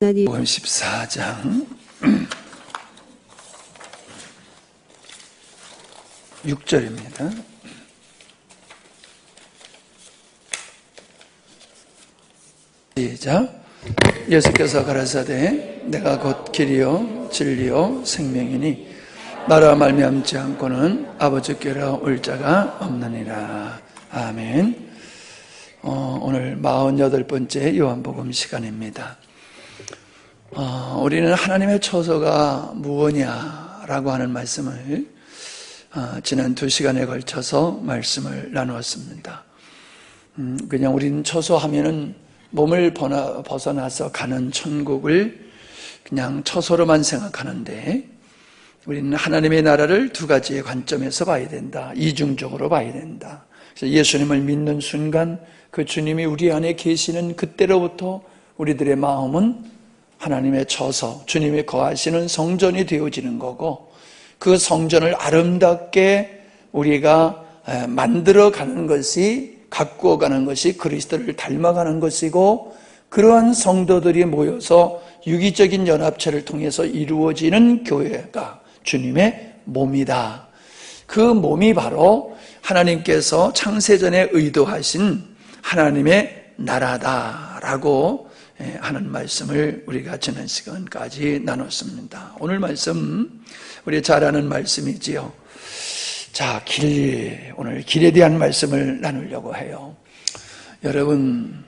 요한 14장 6절입니다. 시작. 예수께서 가라사대 내가 곧 길이요 진리요 생명이니 나라 말미암지 않고는 아버지께로 올 자가 없느니라. 아멘. 오늘 48번째 요한복음 시간입니다. 우리는 하나님의 처소가 무엇이냐라고 하는 말씀을 지난 2시간에 걸쳐서 말씀을 나누었습니다. 그냥 우리는 처소하면은 몸을 벗어나서 가는 천국을 그냥 처소로만 생각하는데 우리는 하나님의 나라를 두 가지의 관점에서 봐야 된다. 이중적으로 봐야 된다. 그래서 예수님을 믿는 순간 그 주님이 우리 안에 계시는 그때로부터 우리들의 마음은 하나님의 처소, 주님이 거하시는 성전이 되어지는 거고 그 성전을 아름답게 우리가 만들어가는 것이 가꾸어가는 것이 그리스도를 닮아가는 것이고 그러한 성도들이 모여서 유기적인 연합체를 통해서 이루어지는 교회가 주님의 몸이다. 그 몸이 바로 하나님께서 창세전에 의도하신 하나님의 나라다라고 하는 말씀을 우리가 지난 시간까지 나눴습니다. 오늘 말씀 우리 잘 아는 말씀이지요. 자, 오늘 길에 대한 말씀을 나누려고 해요. 여러분,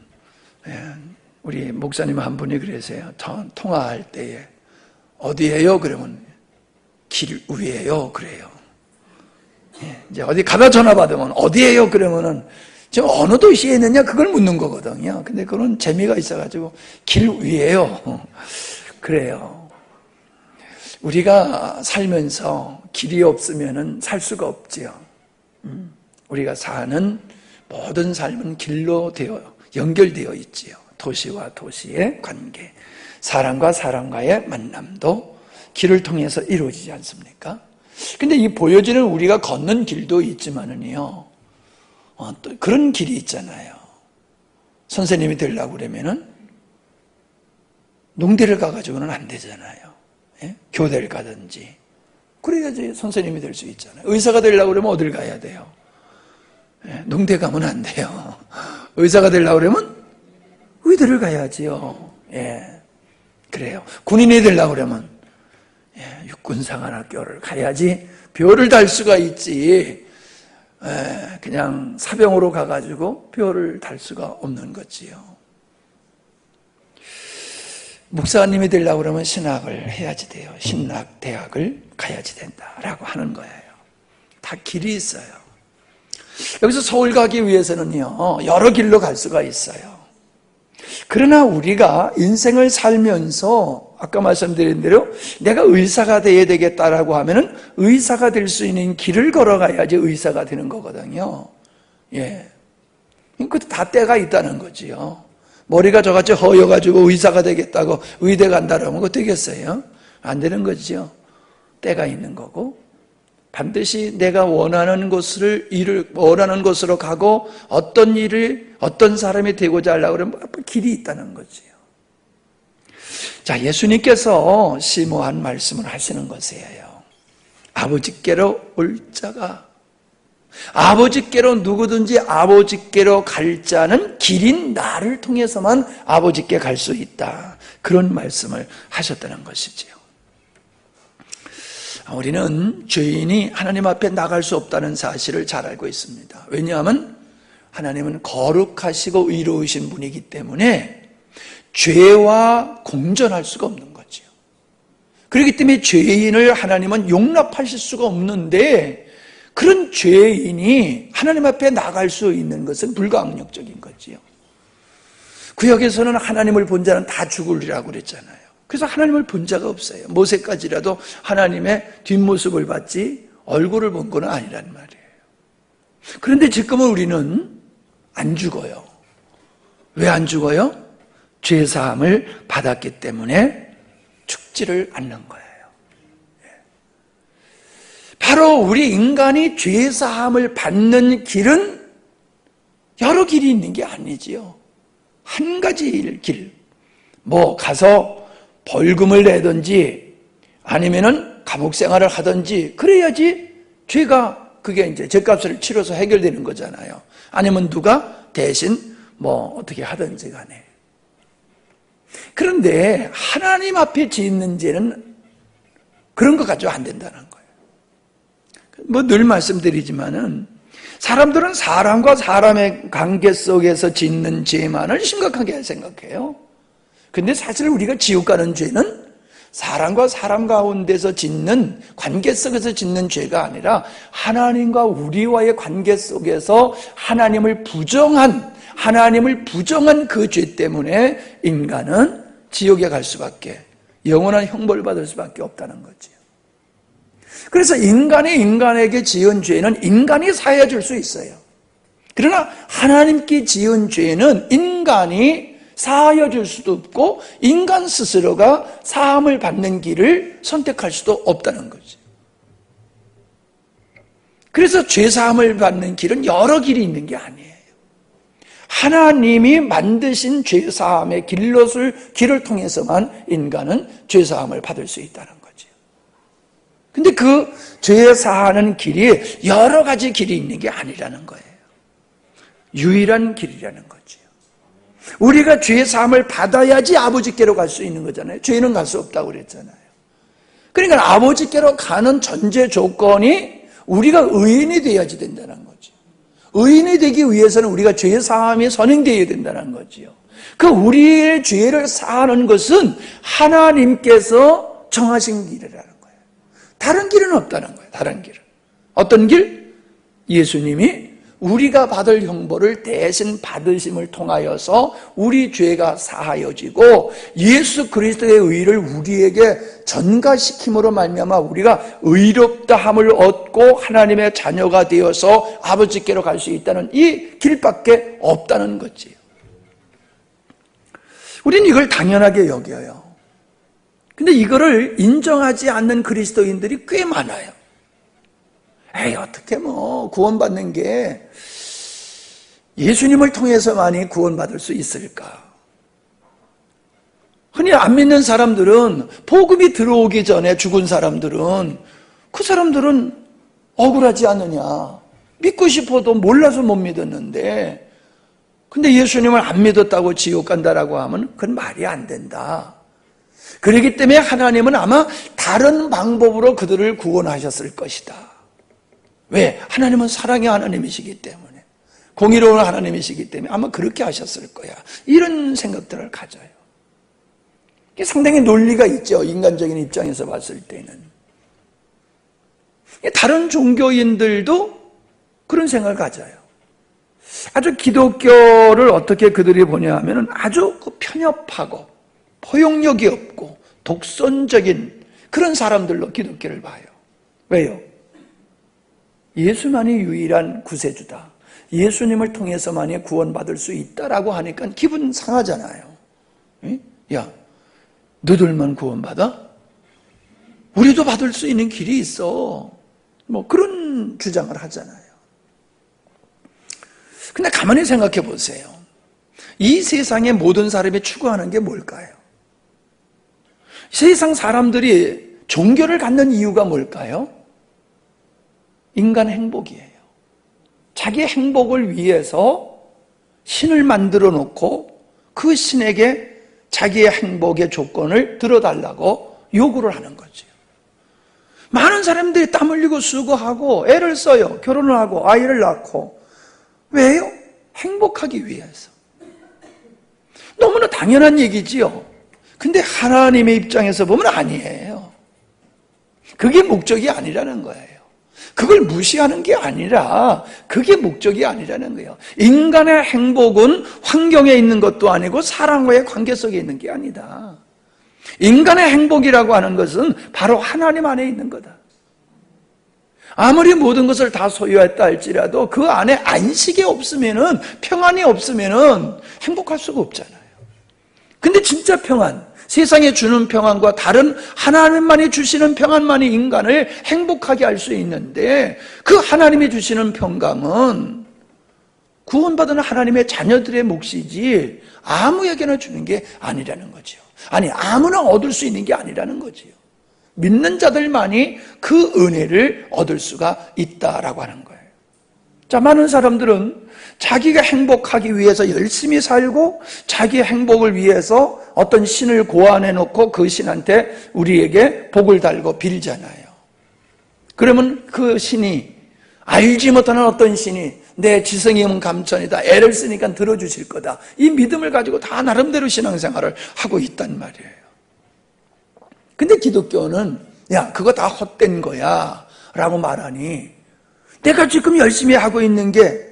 우리 목사님 한 분이 그러세요. 통화할 때에 어디에요? 그러면 길 위에요. 그래요. 이제 어디 가다 전화 받으면 어디에요? 그러면은 지금 어느 도시에 있느냐 그걸 묻는 거거든요. 근데 그런 재미가 있어가지고 길 위에요. 그래요. 우리가 살면서 길이 없으면은 살 수가 없지요. 우리가 사는 모든 삶은 길로 연결되어 있지요. 도시와 도시의 관계, 사람과 사람과의 만남도 길을 통해서 이루어지지 않습니까? 근데 이 보여지는 우리가 걷는 길도 있지만은요, 또 그런 길이 있잖아요. 선생님이 되려고 그러면은 농대를 가가지고는 안 되잖아요. 예? 교대를 가든지. 그래야지 선생님이 될 수 있잖아요. 의사가 되려고 그러면 어딜 가야 돼요? 예? 농대 가면 안 돼요. 의사가 되려고 그러면 의대를 가야지요. 예. 그래요. 군인이 되려고 그러면 육군사관학교를 가야지 벼를 달 수가 있지. 그냥 사병으로 가가지고 벼를 달 수가 없는 거지요. 목사님이 되려고 그러면 신학을 해야지 돼요. 신학대학을 가야지 된다라고 하는 거예요. 다 길이 있어요. 여기서 서울 가기 위해서는요, 여러 길로 갈 수가 있어요. 그러나 우리가 인생을 살면서 아까 말씀드린 대로 내가 의사가 돼야 되겠다라고 하면은 의사가 될 수 있는 길을 걸어가야지 의사가 되는 거거든요. 예. 그것도 다 때가 있다는 거지요. 머리가 저같이 허여가지고 의사가 되겠다고 의대 간다라면 그거 되겠어요? 안 되는 거죠. 때가 있는 거고 반드시 내가 원하는 곳으로 가고 어떤 사람이 되고자 하려고 그러면 길이 있다는 거지요. 자, 예수님께서 심오한 말씀을 하시는 것이에요. 아버지께로 올 자가 아버지께로 누구든지 아버지께로 갈 자는 길인 나를 통해서만 아버지께 갈 수 있다. 그런 말씀을 하셨다는 것이지요. 우리는 죄인이 하나님 앞에 나갈 수 없다는 사실을 잘 알고 있습니다. 왜냐하면 하나님은 거룩하시고 의로우신 분이기 때문에 죄와 공존할 수가 없는 거죠. 그렇기 때문에 죄인을 하나님은 용납하실 수가 없는데 그런 죄인이 하나님 앞에 나갈 수 있는 것은 불가항력적인 거지요. 구약에서는 하나님을 본 자는 다 죽으리라고 그랬잖아요. 그래서 하나님을 본 자가 없어요. 모세까지라도 하나님의 뒷모습을 봤지 얼굴을 본 건 아니란 말이에요. 그런데 지금은 우리는 안 죽어요. 왜 안 죽어요? 죄사함을 받았기 때문에 죽지를 않는 거예요. 바로 우리 인간이 죄사함을 받는 길은 여러 길이 있는 게 아니지요. 한 가지 길. 가서 벌금을 내든지 아니면은 감옥 생활을 하든지 그래야지 죄가 그게 이제 죗값을 치러서 해결되는 거잖아요. 아니면 누가 대신 뭐 어떻게 하든지 간에. 그런데 하나님 앞에 짓는 죄는 그런 거 가지고 안 된다는 거예요. 뭐 늘 말씀드리지만은 사람들은 사람과 사람의 관계 속에서 짓는 죄만을 심각하게 생각해요. 근데 사실 우리가 지옥 가는 죄는 사람과 사람 가운데서 짓는 관계 속에서 짓는 죄가 아니라 하나님과 우리와의 관계 속에서 하나님을 부정한 그 죄 때문에 인간은 지옥에 갈 수밖에, 영원한 형벌을 받을 수밖에 없다는 거죠. 그래서 인간에게 지은 죄는 인간이 사해 줄 수 있어요. 그러나 하나님께 지은 죄는 인간이 사하여 줄 수도 없고 인간 스스로가 사함을 받는 길을 선택할 수도 없다는 거죠. 그래서 죄사함을 받는 길은 여러 길이 있는 게 아니에요. 하나님이 만드신 죄사함의 길을 통해서만 인간은 죄사함을 받을 수 있다는 거죠. 근데 그 죄사하는 길이 여러 가지 길이 있는 게 아니라는 거예요. 유일한 길이라는 거죠. 우리가 죄사함을 받아야지 아버지께로 갈 수 있는 거잖아요. 죄는 갈 수 없다고 그랬잖아요. 그러니까 아버지께로 가는 전제 조건이 우리가 의인이 되어야지 된다는 거죠. 의인이 되기 위해서는 우리가 죄사함이 선행되어야 된다는 거지요. 그 우리의 죄를 사하는 것은 하나님께서 정하신 길이라는 거예요. 다른 길은 없다는 거예요. 다른 길은. 어떤 길? 예수님이 우리가 받을 형벌을 대신 받으심을 통하여서 우리 죄가 사하여지고 예수 그리스도의 의를 우리에게 전가시킴으로 말미암아 우리가 의롭다함을 얻고 하나님의 자녀가 되어서 아버지께로 갈 수 있다는 이 길밖에 없다는 거지요. 우리는 이걸 당연하게 여겨요. 근데 이거를 인정하지 않는 그리스도인들이 꽤 많아요. 에이, 어떻게 뭐 구원받는 게 예수님을 통해서만이 구원받을 수 있을까? 흔히 안 믿는 사람들은, 복음이 들어오기 전에 죽은 사람들은, 그 사람들은 억울하지 않느냐? 믿고 싶어도 몰라서 못 믿었는데, 근데 예수님을 안 믿었다고 지옥 간다라고 하면 그건 말이 안 된다. 그렇기 때문에 하나님은 아마 다른 방법으로 그들을 구원하셨을 것이다. 왜? 하나님은 사랑의 하나님이시기 때문에, 공의로운 하나님이시기 때문에 아마 그렇게 하셨을 거야. 이런 생각들을 가져요. 이게 상당히 논리가 있죠. 인간적인 입장에서 봤을 때는. 다른 종교인들도 그런 생각을 가져요. 아주 기독교를 어떻게 그들이 보냐 하면 아주 편협하고 포용력이 없고 독선적인 그런 사람들로 기독교를 봐요. 왜요? 예수만이 유일한 구세주다. 예수님을 통해서만이 구원받을 수 있다라고 하니까 기분 상하잖아요. 야, 너들만 구원받아? 우리도 받을 수 있는 길이 있어. 뭐 그런 주장을 하잖아요. 근데 가만히 생각해 보세요. 이 세상의 모든 사람이 추구하는 게 뭘까요? 세상 사람들이 종교를 갖는 이유가 뭘까요? 인간 행복이에요. 자기 행복을 위해서 신을 만들어 놓고 그 신에게 자기의 행복의 조건을 들어달라고 요구를 하는 거죠. 많은 사람들이 땀 흘리고 수고하고 애를 써요. 결혼을 하고 아이를 낳고. 왜요? 행복하기 위해서. 너무나 당연한 얘기지요. 근데 하나님의 입장에서 보면 아니에요. 그게 목적이 아니라는 거예요. 그걸 무시하는 게 아니라 그게 목적이 아니라는 거예요. 인간의 행복은 환경에 있는 것도 아니고 사람과의 관계 속에 있는 게 아니다. 인간의 행복이라고 하는 것은 바로 하나님 안에 있는 거다. 아무리 모든 것을 다 소유했다 할지라도 그 안에 안식이 없으면은, 평안이 없으면은 행복할 수가 없잖아요. 근데 진짜 평안, 세상에 주는 평안과 다른 하나님만이 주시는 평안만이 인간을 행복하게 할 수 있는데, 그 하나님이 주시는 평강은 구원받은 하나님의 자녀들의 몫이지 아무에게나 주는 게 아니라는 거죠. 아니, 아무나 얻을 수 있는 게 아니라는 거지요. 믿는 자들만이 그 은혜를 얻을 수가 있다라고 하는 거예요. 자, 많은 사람들은 자기가 행복하기 위해서 열심히 살고 자기의 행복을 위해서 어떤 신을 고안해 놓고 그 신한테 우리에게 복을 달고 빌잖아요. 그러면 그 신이, 알지 못하는 어떤 신이 내 지성이면 감천이다, 애를 쓰니까 들어주실 거다, 이 믿음을 가지고 다 나름대로 신앙생활을 하고 있단 말이에요. 근데 기독교는 야, 그거 다 헛된 거야 라고 말하니, 내가 지금 열심히 하고 있는 게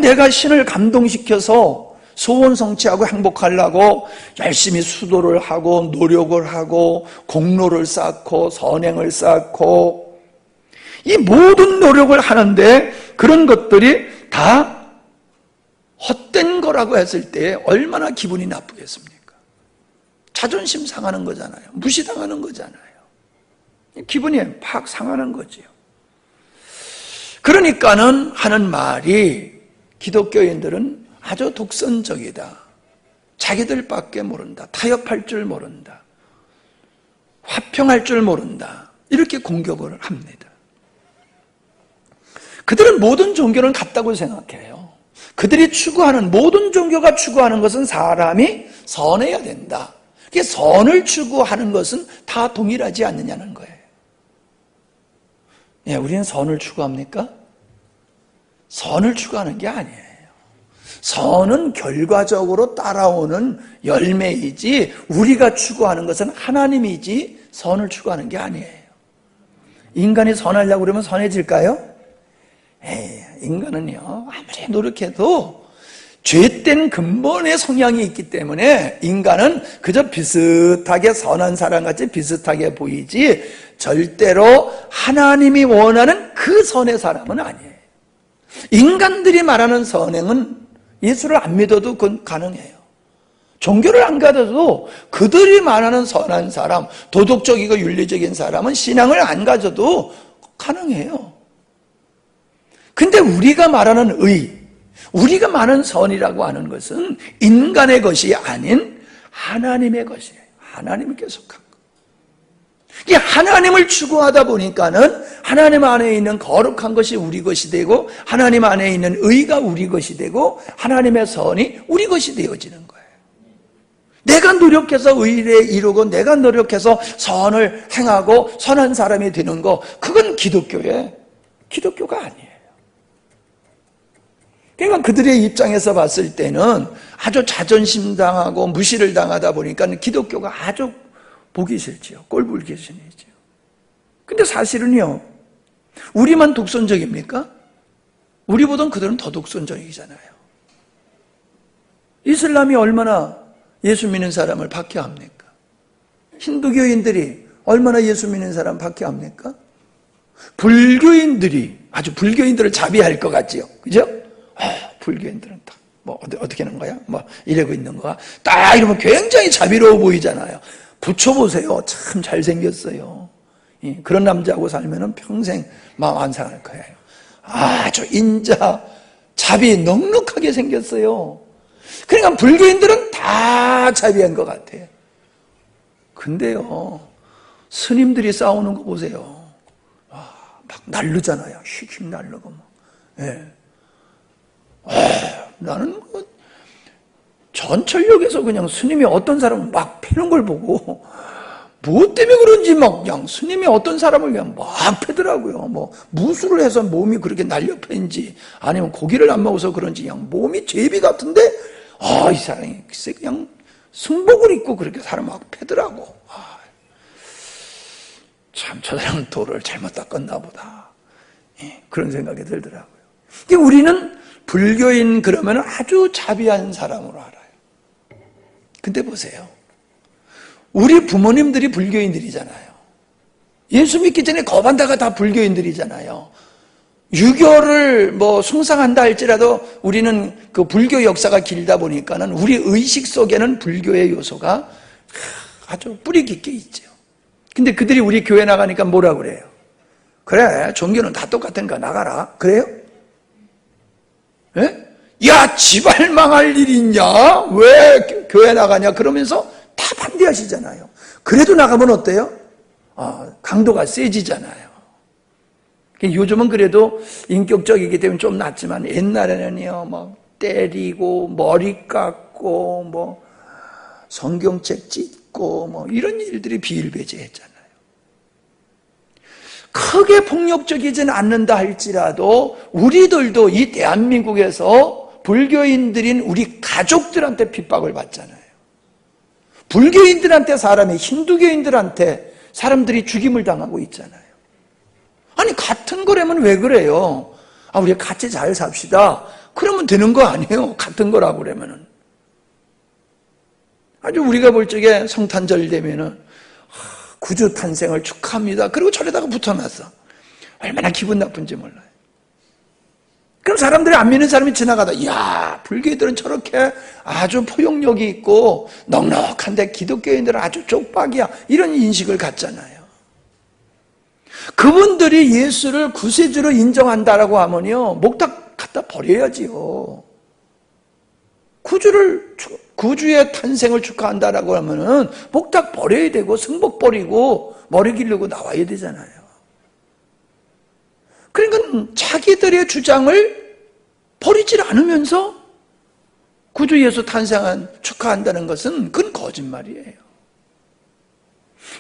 내가 신을 감동시켜서 소원 성취하고 행복하려고 열심히 수도를 하고 노력을 하고 공로를 쌓고 선행을 쌓고 이 모든 노력을 하는데 그런 것들이 다 헛된 거라고 했을 때 얼마나 기분이 나쁘겠습니까? 자존심 상하는 거잖아요. 무시당하는 거잖아요. 기분이 팍 상하는 거지요. 그러니까는 하는 말이, 기독교인들은 아주 독선적이다, 자기들밖에 모른다, 타협할 줄 모른다, 화평할 줄 모른다, 이렇게 공격을 합니다. 그들은 모든 종교는 같다고 생각해요. 그들이 추구하는, 모든 종교가 추구하는 것은 사람이 선해야 된다. 선을 추구하는 것은 다 동일하지 않느냐는 거예요. 예, 우리는 선을 추구합니까? 선을 추구하는 게 아니에요. 선은 결과적으로 따라오는 열매이지, 우리가 추구하는 것은 하나님이지 선을 추구하는 게 아니에요. 인간이 선하려고 그러면 선해질까요? 인간은요, 아무리 노력해도 죄된 근본의 성향이 있기 때문에 인간은 그저 비슷하게 선한 사람같이 비슷하게 보이지 절대로 하나님이 원하는 그 선의 사람은 아니에요. 인간들이 말하는 선행은 예수를 안 믿어도 그건 가능해요. 종교를 안 가져도 그들이 말하는 선한 사람, 도덕적이고 윤리적인 사람은 신앙을 안 가져도 가능해요. 근데 우리가 말하는 의, 우리가 말하는 선이라고 하는 것은 인간의 것이 아닌 하나님의 것이에요. 하나님께 속한 것. 이 하나님을 추구하다 보니까는 하나님 안에 있는 거룩한 것이 우리 것이 되고, 하나님 안에 있는 의가 우리 것이 되고, 하나님의 선이 우리 것이 되어지는 거예요. 내가 노력해서 의를 이루고 내가 노력해서 선을 행하고 선한 사람이 되는 거, 그건 기독교가 아니에요. 그러니까 그들의 입장에서 봤을 때는 아주 자존심 당하고 무시를 당하다 보니까 기독교가 아주 보기 싫지요. 꼴보기 싫지요. 근데 사실은요, 우리만 독선적입니까? 우리보다는 그들은 더 독선적이잖아요. 이슬람이 얼마나 예수 믿는 사람을 박해합니까? 힌두교인들이 얼마나 예수 믿는 사람 박해합니까? 불교인들이, 아주 불교인들을 자비할 것 같지요. 그죠? 불교인들은 딱 뭐 어떻게 하는 거야? 뭐 이러고 있는 거야? 딱 이러면 굉장히 자비로워 보이잖아요. 붙여보세요. 참 잘생겼어요. 그런 남자하고 살면은 평생 마음 안 상할 거예요. 아주 인자, 자비 넉넉하게 생겼어요. 그러니까 불교인들은 다 자비한 것 같아요. 근데요, 스님들이 싸우는 거 보세요. 막 날르잖아요. 휙휙 날르고 막. 예. 나는 전철역에서 그냥 스님이 어떤 사람을 막 패는 걸 보고, 무엇 때문에 그런지 막 그냥 스님이 어떤 사람을 그냥 막 패더라고요. 뭐 무술을 해서 몸이 그렇게 날려 패인지, 아니면 고기를 안 먹어서 그런지 그냥 몸이 제비 같은데, 이 사람이 글쎄 그냥 승복을 입고 그렇게 사람 막 패더라고. 참, 저 사람은 도를 잘못 닦았나 보다. 그런 생각이 들더라고요. 우리는 불교인 그러면 아주 자비한 사람으로 알아요. 근데 보세요. 우리 부모님들이 불교인들이잖아요. 예수 믿기 전에 거반다가 다 불교인들이잖아요. 유교를 뭐 숭상한다 할지라도 우리는 그 불교 역사가 길다 보니까는 우리 의식 속에는 불교의 요소가 아주 뿌리 깊게 있죠. 근데 그들이 우리 교회 나가니까 뭐라 그래요? 그래, 종교는 다 똑같으니까 나가라. 그래요? 예? 야, 지발 망할 일 있냐? 왜 교회 나가냐? 그러면서 다 반대하시잖아요. 그래도 나가면 어때요? 강도가 세지잖아요. 요즘은 그래도 인격적이기 때문에 좀 낫지만 옛날에는요, 뭐 때리고 머리 깎고 뭐 성경책 찢고 뭐 이런 일들이 비일비재했잖아요. 크게 폭력적이진 않는다 할지라도 우리들도 이 대한민국에서 불교인들인 우리 가족들한테 핍박을 받잖아요. 불교인들한테 사람이 힌두교인들한테 사람들이 죽임을 당하고 있잖아요. 아니 같은 거라면 왜 그래요? 우리 같이 잘 삽시다. 그러면 되는 거 아니에요? 같은 거라고 그러면은. 아주 우리가 볼 적에 성탄절 되면은 구주 탄생을 축하합니다. 그리고 절에다가 붙어놨어. 얼마나 기분 나쁜지 몰라요. 그럼 사람들이 안 믿는 사람이 지나가다, 이야, 불교인들은 저렇게 아주 포용력이 있고 넉넉한데 기독교인들은 아주 쪽박이야. 이런 인식을 갖잖아요. 그분들이 예수를 구세주로 인정한다라고 하면요, 목탁 갖다 버려야지요. 구주의 탄생을 축하한다라고 하면은 목탁 버려야 되고 승복 버리고 머리 기르고 나와야 되잖아요. 그러니까 자기들의 주장을 버리질 않으면서 구주 예수 탄생한 축하한다는 것은 그건 거짓말이에요.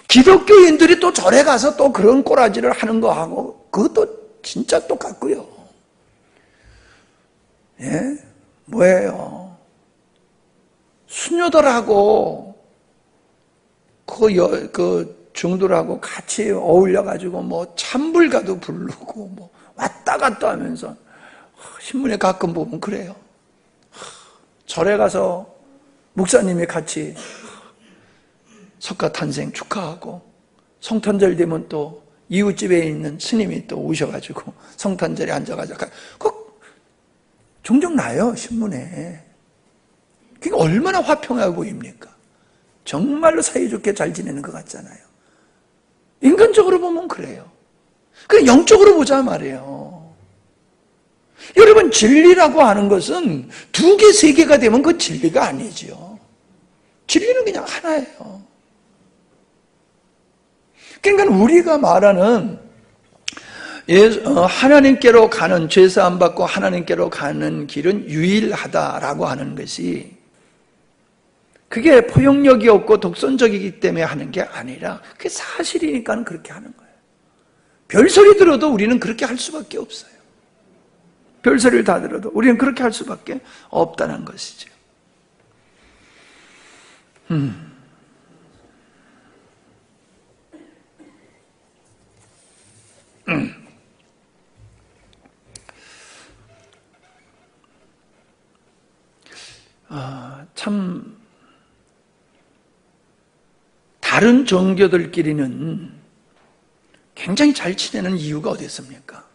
기독교인들이 또 절에 가서 또 그런 꼬라지를 하는 거하고 그것도 진짜 똑같고요. 예? 뭐예요? 수녀들하고 그 중들하고 같이 어울려가지고 뭐 찬불가도 부르고 뭐 왔다 갔다 하면서 신문에 가끔 보면 그래요. 절에 가서 목사님이 같이 석가탄생 축하하고 성탄절 되면 또 이웃집에 있는 스님이 또 오셔가지고 성탄절에 앉아가지고 종종 나요, 신문에. 그게 얼마나 화평하게 보입니까? 정말로 사이좋게 잘 지내는 것 같잖아요. 인간적으로 보면 그래요. 그냥 영적으로 보자 말이에요. 여러분, 진리라고 하는 것은 두 개, 세 개가 되면 그 진리가 아니죠. 진리는 그냥 하나예요. 그러니까 우리가 말하는 하나님께로 가는, 죄사함 받고 하나님께로 가는 길은 유일하다라고 하는 것이 그게 포용력이 없고 독선적이기 때문에 하는 게 아니라 그게 사실이니까 그렇게 하는 거예요. 별소리 들어도 우리는 그렇게 할 수밖에 없어요. 별소리를 다 들어도 우리는 그렇게 할 수밖에 없다는 것이죠. 참 다른 종교들끼리는 굉장히 잘 지내는 이유가 어디 있습니까?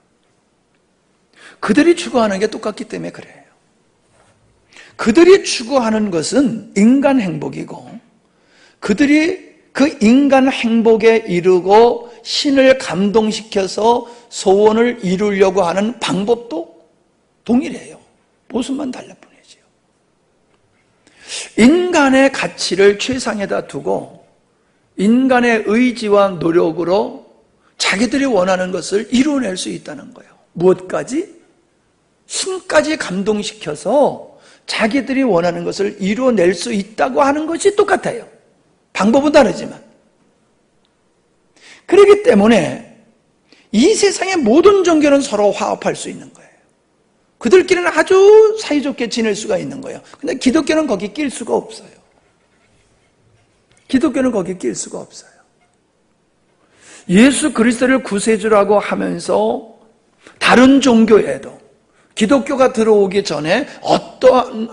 그들이 추구하는 게 똑같기 때문에 그래요. 그들이 추구하는 것은 인간 행복이고 그들이 그 인간 행복에 이르고 신을 감동시켜서 소원을 이루려고 하는 방법도 동일해요. 모습만 달라 뿐이지요. 인간의 가치를 최상에다 두고 인간의 의지와 노력으로 자기들이 원하는 것을 이루어낼 수 있다는 거예요. 무엇까지? 신까지 감동시켜서 자기들이 원하는 것을 이루어낼 수 있다고 하는 것이 똑같아요. 방법은 다르지만. 그렇기 때문에 이 세상의 모든 종교는 서로 화합할 수 있는 거예요. 그들끼리는 아주 사이좋게 지낼 수가 있는 거예요. 근데 기독교는 거기 낄 수가 없어요. 기독교는 거기 낄 수가 없어요. 예수 그리스도를 구세주라고 하면서 다른 종교에도 기독교가 들어오기 전에 어떠한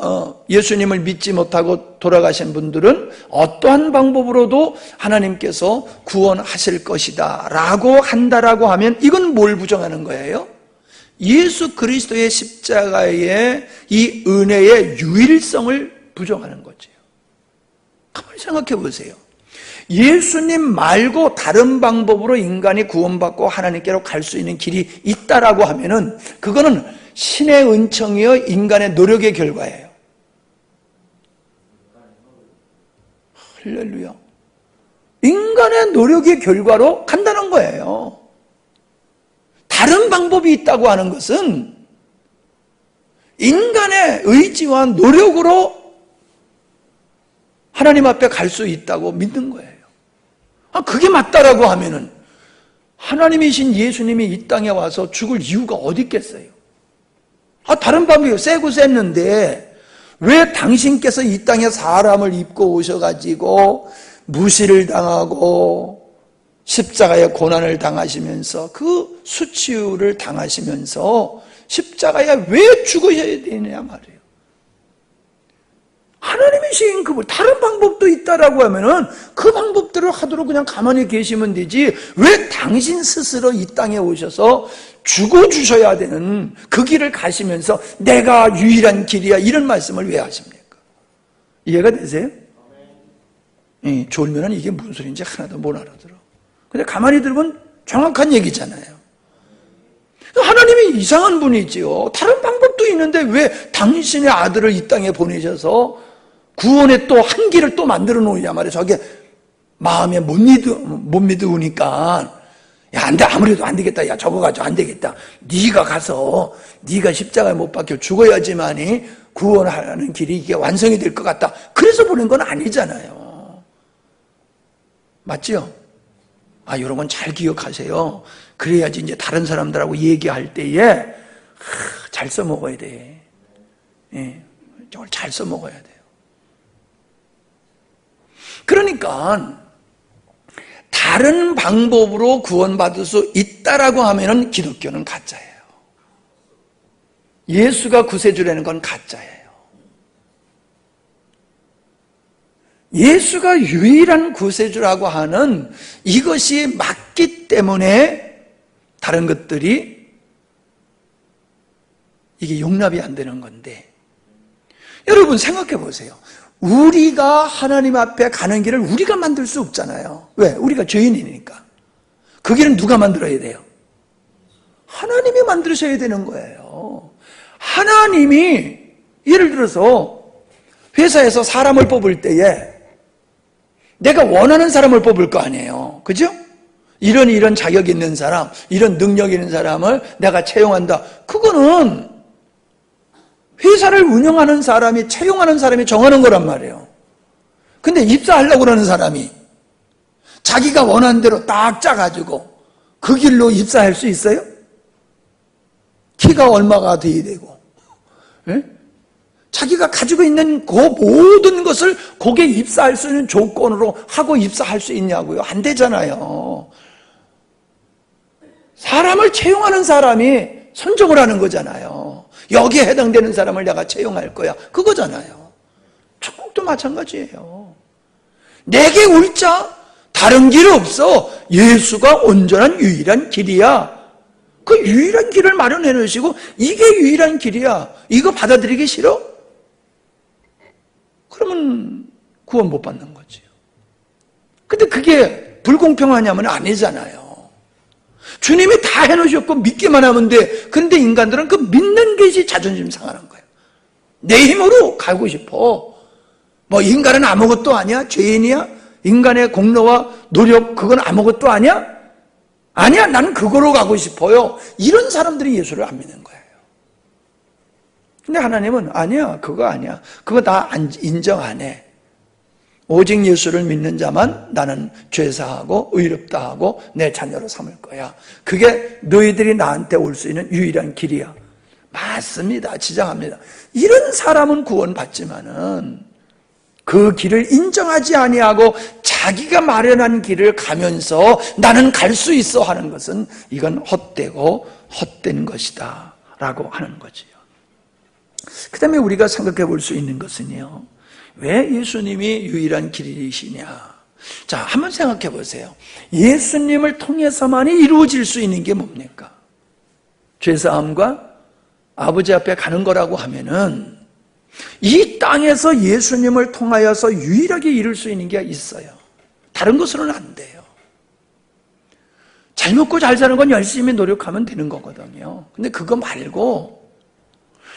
예수님을 믿지 못하고 돌아가신 분들은 어떠한 방법으로도 하나님께서 구원하실 것이다 라고 한다라고 하면 이건 뭘 부정하는 거예요? 예수 그리스도의 십자가의 이 은혜의 유일성을 부정하는 거죠. 가만히 생각해 보세요. 예수님 말고 다른 방법으로 인간이 구원받고 하나님께로 갈 수 있는 길이 있다라고 하면은 그거는 신의 은총이요 인간의 노력의 결과예요. 할렐루야. 인간의 노력의 결과로 간다는 거예요. 다른 방법이 있다고 하는 것은 인간의 의지와 노력으로 하나님 앞에 갈 수 있다고 믿는 거예요. 그게 맞다라고 하면은 하나님이신 예수님이 이 땅에 와서 죽을 이유가 어디 있겠어요? 다른 방법이 세고 셌는데 왜 당신께서 이 땅에 사람을 입고 오셔가지고 무시를 당하고 십자가의 고난을 당하시면서 그 수치를 당하시면서 십자가에 왜 죽으셔야 되느냐 말이에요. 하나님이신 그분, 다른 방법도 있다라고 하면은 그 방법대로 하도록 그냥 가만히 계시면 되지, 왜 당신 스스로 이 땅에 오셔서 죽어주셔야 되는 그 길을 가시면서 내가 유일한 길이야 이런 말씀을 왜 하십니까? 이해가 되세요? 졸면은 이게 무슨 소리인지 하나도 못 알아들어. 근데 가만히 들으면 정확한 얘기잖아요. 하나님이 이상한 분이지요. 다른 방법도 있는데 왜 당신의 아들을 이 땅에 보내셔서 구원의 또 한 길을 또 만들어 놓으냐 말이에요. 저게 마음에 못 믿으니까 야, 안 돼. 아무래도 안 되겠다. 야, 저거 가지고 안 되겠다. 네가 가서 네가 십자가에 못 박혀 죽어야지만이 구원하는 길이 이게 완성이 될 것 같다. 그래서 보낸 건 아니잖아요. 맞죠? 이런 건 잘 기억하세요. 그래야지 이제 다른 사람들하고 얘기할 때에 잘 써먹어야 돼. 정말 잘 써먹어야 돼요. 그러니까 다른 방법으로 구원받을 수 있다라고 하면은 기독교는 가짜예요. 예수가 구세주라는 건 가짜예요. 예수가 유일한 구세주라고 하는 이것이 맞기 때문에 다른 것들이 이게 용납이 안 되는 건데, 여러분 생각해 보세요. 우리가 하나님 앞에 가는 길을 우리가 만들 수 없잖아요. 왜? 우리가 죄인이니까. 그 길은 누가 만들어야 돼요? 하나님이 만드셔야 되는 거예요. 하나님이 예를 들어서 회사에서 사람을 뽑을 때에 내가 원하는 사람을 뽑을 거 아니에요. 그죠? 이런 자격 있는 사람, 이런 능력 있는 사람을 내가 채용한다. 그거는 회사를 운영하는 사람이, 채용하는 사람이 정하는 거란 말이에요. 근데 입사하려고 그러는 사람이 자기가 원하는 대로 딱 짜가지고 그 길로 입사할 수 있어요? 키가 얼마가 돼야 되고, 예? 자기가 가지고 있는 그 모든 것을 거기에 입사할 수 있는 조건으로 하고 입사할 수 있냐고요? 안 되잖아요. 사람을 채용하는 사람이 선정을 하는 거잖아요. 여기에 해당되는 사람을 내가 채용할 거야. 그거잖아요. 천국도 마찬가지예요. 내게 올 자 다른 길 없어. 예수가 온전한 유일한 길이야. 그 유일한 길을 마련해 놓으시고 이게 유일한 길이야. 이거 받아들이기 싫어? 그러면 구원 못 받는 거지요. 근데 그게 불공평하냐면 아니잖아요. 주님이 다 해놓으셨고 믿기만 하면 돼. 그런데 인간들은 그 믿는 것이 자존심 상하는 거예요. 내 힘으로 가고 싶어. 뭐 인간은 아무것도 아니야? 죄인이야? 인간의 공로와 노력 그건 아무것도 아니야? 아니야, 나는 그거로 가고 싶어요. 이런 사람들이 예수를 안 믿는 거예요. 근데 하나님은 아니야, 그거 아니야. 그거 다 인정 안 해. 오직 예수를 믿는 자만 나는 죄사하고 의롭다 하고 내 자녀로 삼을 거야. 그게 너희들이 나한테 올 수 있는 유일한 길이야. 맞습니다. 지장합니다. 이런 사람은 구원받지만은 그 길을 인정하지 아니하고 자기가 마련한 길을 가면서 나는 갈 수 있어 하는 것은 이건 헛되고 헛된 것이다 라고 하는 거지요. 그 다음에 우리가 생각해 볼 수 있는 것은요, 왜 예수님이 유일한 길이시냐? 자, 한번 생각해 보세요. 예수님을 통해서만이 이루어질 수 있는 게 뭡니까? 죄사함과 아버지 앞에 가는 거라고 하면은 이 땅에서 예수님을 통하여서 유일하게 이룰 수 있는 게 있어요. 다른 것으로는 안 돼요. 잘 먹고 잘 사는 건 열심히 노력하면 되는 거거든요. 근데 그거 말고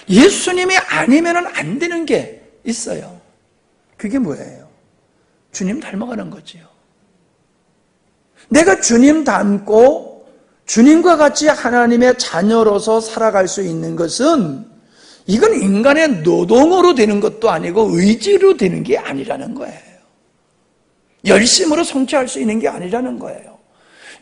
예수님이 아니면은 안 되는 게 있어요. 그게 뭐예요? 주님 닮아가는 거지요. 내가 주님 닮고 주님과 같이 하나님의 자녀로서 살아갈 수 있는 것은 이건 인간의 노동으로 되는 것도 아니고 의지로 되는 게 아니라는 거예요. 열심으로 성취할 수 있는 게 아니라는 거예요.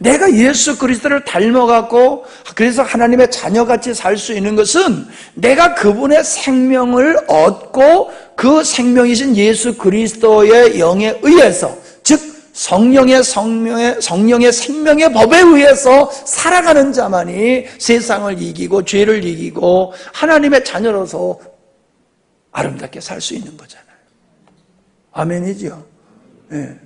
내가 예수 그리스도를 닮아갖고 그래서 하나님의 자녀같이 살 수 있는 것은 내가 그분의 생명을 얻고 그 생명이신 예수 그리스도의 영에 의해서, 즉 성령의 생명의 법에 의해서 살아가는 자만이 세상을 이기고 죄를 이기고 하나님의 자녀로서 아름답게 살 수 있는 거잖아요. 아멘이죠? 네.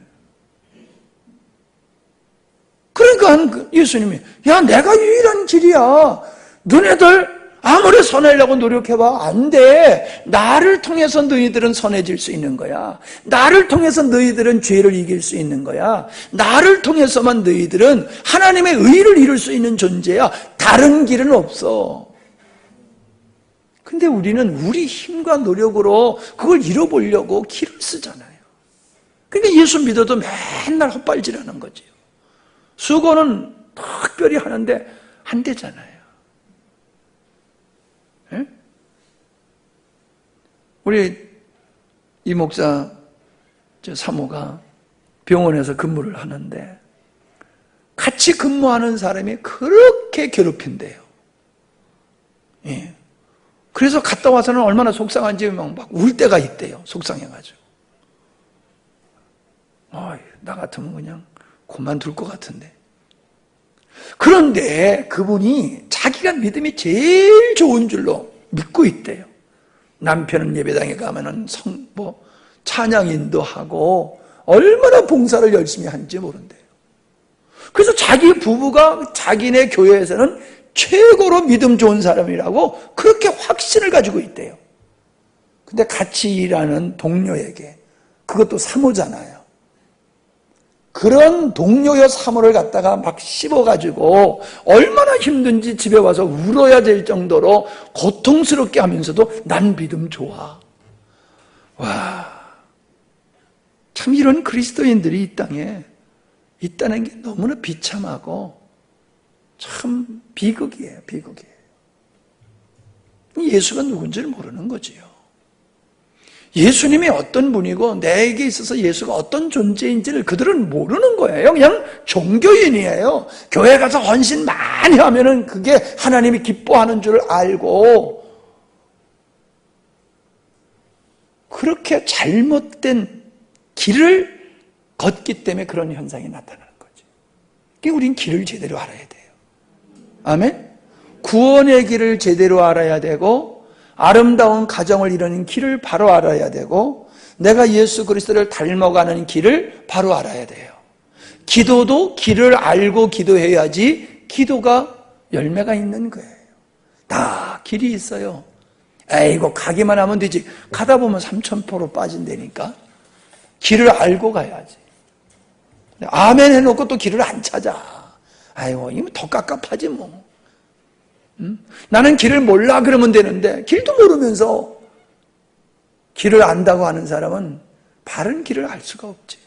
그러니까 예수님이 야 내가 유일한 길이야. 너네들 아무리 선하려고 노력해봐 안 돼. 나를 통해서 너희들은 선해질 수 있는 거야. 나를 통해서 너희들은 죄를 이길 수 있는 거야. 나를 통해서만 너희들은 하나님의 의를 이룰 수 있는 존재야. 다른 길은 없어. 근데 우리는 우리 힘과 노력으로 그걸 이뤄보려고 길을 쓰잖아요. 그러니까 예수 믿어도 맨날 헛발질하는 거지요. 수고는 특별히 하는데 안 되잖아요. 네? 우리 이 목사 사모가 병원에서 근무를 하는데 같이 근무하는 사람이 그렇게 괴롭힌대요. 예. 그래서 갔다 와서는 얼마나 속상한지 막 울 때가 있대요. 속상해가지고. 나 같으면 그냥 그만둘 것 같은데. 그런데 그분이 자기가 믿음이 제일 좋은 줄로 믿고 있대요. 남편은 예배당에 가면은 찬양 인도하고 얼마나 봉사를 열심히 하는지 모른대요. 그래서 자기 부부가 자기네 교회에서는 최고로 믿음 좋은 사람이라고 그렇게 확신을 가지고 있대요. 근데 같이 일하는 동료에게, 그것도 사모잖아요. 그런 동료여 사모를 갖다가 막 씹어가지고 얼마나 힘든지 집에 와서 울어야 될 정도로 고통스럽게 하면서도 난 믿음 좋아. 와, 참 이런 그리스도인들이 이 땅에 있다는 게 너무나 비참하고 참 비극이에요. 비극이에요. 예수가 누군지를 모르는 거지요. 예수님이 어떤 분이고 내게 있어서 예수가 어떤 존재인지를 그들은 모르는 거예요. 그냥 종교인이에요. 교회 가서 헌신 많이 하면은 그게 하나님이 기뻐하는 줄 알고 그렇게 잘못된 길을 걷기 때문에 그런 현상이 나타나는 거죠. 그러니까 우린 길을 제대로 알아야 돼요. 아멘? 구원의 길을 제대로 알아야 되고 아름다운 가정을 이루는 길을 바로 알아야 되고 내가 예수 그리스도를 닮아가는 길을 바로 알아야 돼요. 기도도 길을 알고 기도해야지 기도가 열매가 있는 거예요. 다 길이 있어요. 에이고 가기만 하면 되지. 가다 보면 3000포로 빠진다니까. 길을 알고 가야지. 아멘 해놓고 또 길을 안 찾아. 아이고 이거 더 깝깝하지 뭐. 나는 길을 몰라 그러면 되는데 길도 모르면서 길을 안다고 하는 사람은 바른 길을 알 수가 없지.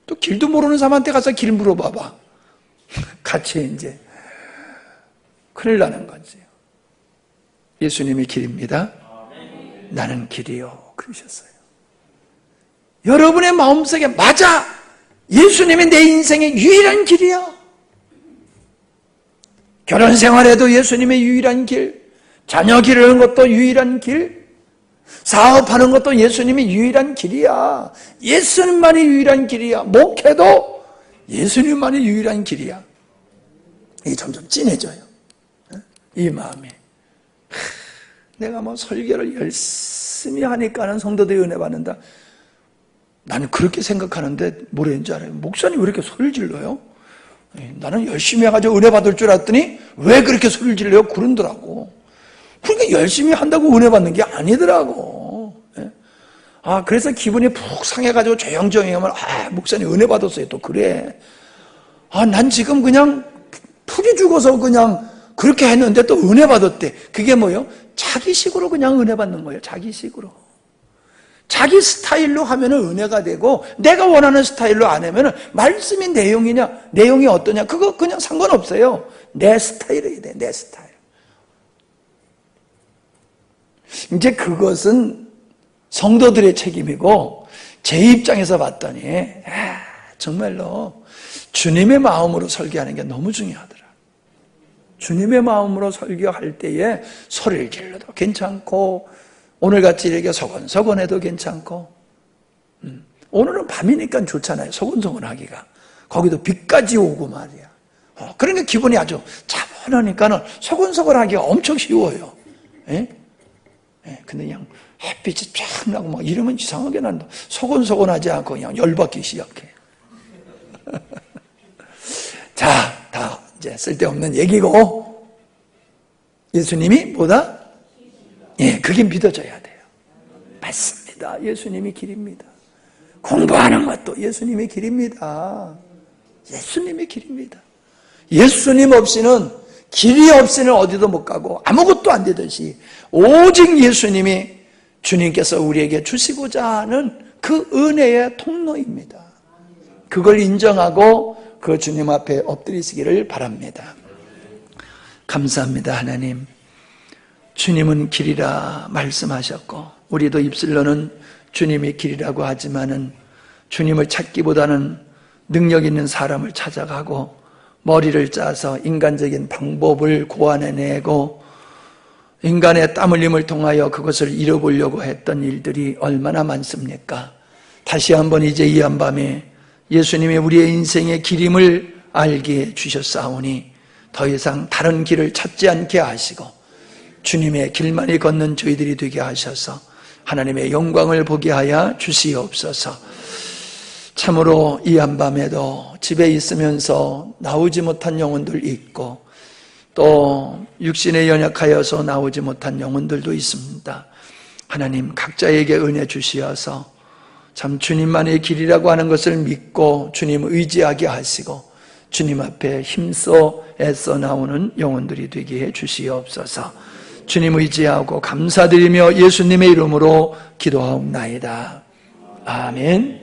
또 길도 모르는 사람한테 가서 길 물어봐봐. 같이 이제 큰일 나는 거지. 예수님이 길입니다. 나는 길이요 그러셨어요. 여러분의 마음속에 맞아! 예수님이 내 인생의 유일한 길이야. 결혼 생활에도 예수님의 유일한 길, 자녀 기르는 것도 유일한 길, 사업하는 것도 예수님이 유일한 길이야. 예수님만이 유일한 길이야. 목회도 예수님만이 유일한 길이야. 이게 점점 진해져요. 이 마음이. 내가 뭐 설교를 열심히 하니까는 성도들이 은혜 받는다. 나는 그렇게 생각하는데 뭐라는 줄 알아요? 목사님 왜 이렇게 소리를 질러요? 나는 열심히 해가지고 은혜 받을 줄 알았더니 왜 그렇게 소리를 질러요? 그러더라고. 그러니까 열심히 한다고 은혜 받는 게 아니더라고. 그래서 기분이 푹 상해가지고 조용조용히 하면 목사님 은혜 받았어요. 또 그래. 난 지금 그냥 풀이 죽어서 그냥 그렇게 했는데 또 은혜 받았대. 그게 뭐예요? 자기식으로 그냥 은혜 받는 거예요. 자기식으로. 자기 스타일로 하면은 은혜가 되고, 내가 원하는 스타일로 안 하면은 말씀이 내용이 어떠냐, 그거 그냥 상관없어요. 내 스타일이어야 돼, 내 스타일. 이제 그것은 성도들의 책임이고, 제 입장에서 봤더니 정말로 주님의 마음으로 설교하는 게 너무 중요하더라. 주님의 마음으로 설교할 때에 소리를 질러도 괜찮고, 오늘같이 이렇게 소곤소곤해도 괜찮고, 오늘은 밤이니까 좋잖아요, 소곤소곤하기가. 거기도 비까지 오고 말이야. 그러니까 기분이 아주 차분하니까는 소곤소곤하기가 엄청 쉬워요. 예? 근데 그냥 햇빛이 쫙 나고 막 이러면 이상하게 난다. 소곤소곤하지 않고 그냥 열받기 시작해. 자, 다 이제 쓸데없는 얘기고, 예수님이 뭐다? 예, 그게 믿어져야 돼요. 맞습니다. 예수님이 길입니다. 공부하는 것도 예수님의 길입니다. 예수님의 길입니다. 예수님 없이는, 길이 없이는 어디도 못 가고 아무것도 안 되듯이, 오직 예수님이 주님께서 우리에게 주시고자 하는 그 은혜의 통로입니다. 그걸 인정하고 그 주님 앞에 엎드리시기를 바랍니다. 감사합니다. 하나님, 주님은 길이라 말씀하셨고, 우리도 입술로는 주님이 길이라고 하지만은 주님을 찾기보다는 능력 있는 사람을 찾아가고 머리를 짜서 인간적인 방법을 고안해내고 인간의 땀 흘림을 통하여 그것을 이뤄보려고 했던 일들이 얼마나 많습니까? 다시 한번 이제 이 한밤에 예수님이 우리의 인생의 길임을 알게 주셨사오니 더 이상 다른 길을 찾지 않게 하시고 주님의 길만이 걷는 저희들이 되게 하셔서 하나님의 영광을 보게 하여 주시옵소서. 참으로 이 한밤에도 집에 있으면서 나오지 못한 영혼들 있고 또 육신에 연약하여서 나오지 못한 영혼들도 있습니다. 하나님, 각자에게 은혜 주시어서 참 주님만의 길이라고 하는 것을 믿고 주님 의지하게 하시고 주님 앞에 힘써 애써 나오는 영혼들이 되게 해 주시옵소서. 주님 의지하고 감사드리며 예수님의 이름으로 기도하옵나이다. 아멘.